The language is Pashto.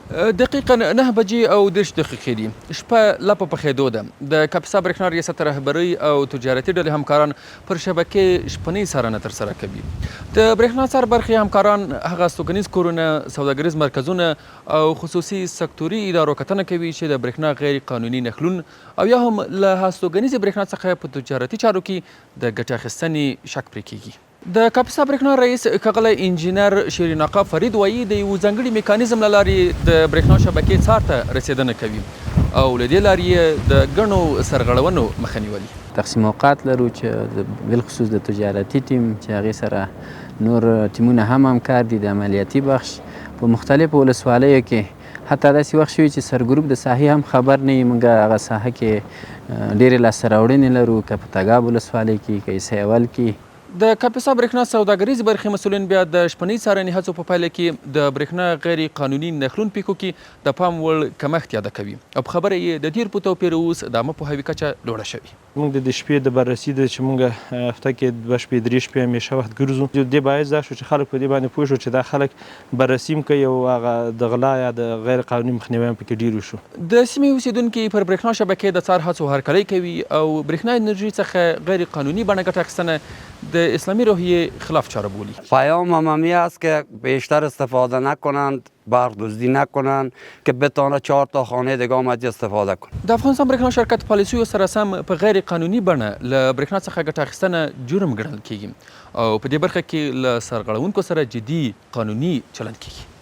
دقیقاً 9 بجې او 30 دقیقې دي. شپه لا په پخېدو ده. د کاپیسا برېښنا ریاست رهبرۍ او تجارتي ډلې همکاران پر شبکې شپنۍ څارنه ترسره کوي. د برېښنا څار برخې همکاران هغه استوګنیز کورونه، سوداګریز مرکزونه او خصوصي سکتوري ادارو کتنه کوي چې د برېښنا غیر قانوني نښلون او یا هم له هستوګنیزې برېښنا څخه په تجارتي چارو کې د ګټې اخیستنې شک پرې کیږي. د کاپیسا برېښنا رئیس ښاغلی انجینر شیرین آقا فرید وایي د یو ځانګړي میکانیزم له لارې د برېښنا شبکې څار ته رسېدنه کوي او له دې لارې یې د ګڼو سرغړونو مخه نیولي. تقسیم اوقات لرو چې بالخصوص د تجارتي ټیم چې هغې سره نور ټیمونه هم همکار دي د عملیاتي بخش په مختلفو ولسوالیو کې حتی داسې وخت شوي چې سرګروپ د ساحې هم خبر نه وي. موږ هغه ساحه کې ډېرې لاسته راوړنې لرو، که په تګاب ولسوالۍ کې، که عیسی اول کې. د کاپیسا برېښنا سوداګریز برخې مسؤلین بیا د شپنۍ څارنې هڅو په پایله کې د برېښنا غیر قانوني نښلون پیښو کې د پام وړ کمښت یاده کوي او په خبره یې د تیر په توپیر اوس د عامه پوهاوي کچه لوړه شوې. موږ د شپې د بررسي د چې موږ هفته کې 2 شپې 3 شپې همیشه وخت ګرځو. د دې باعث دا شو چې خلک په دې باندې پوه شو چې دا خلک بررسي هم کوي او هغه د غلا یا د غیر قانوني مخنیوی هم پکې ډېر وشو. د سیمې اوسېدونکي پر برېښنا شبکې د څار هڅو هرکلی کوي او برېښنا انرژي څخه غیر قانوني بڼه ګټه اخیستنه د اسلامی روحیه خلاف چاره بولی. پیام هممی است که بیشتر استفاده نکنند، برق دزدی نکنند که بتونه 4 تا خانه دیگه هم استفاده کنند. د افغانستان برېښنا شرکت پالیسیو سره سم په غیر قانوني بڼه له برېښنا څخه ګټه اخیستنه جرم ګڼل کیږي او په دې برخه کې له سرغړونکو سره جدي قانوني چلند کیږي.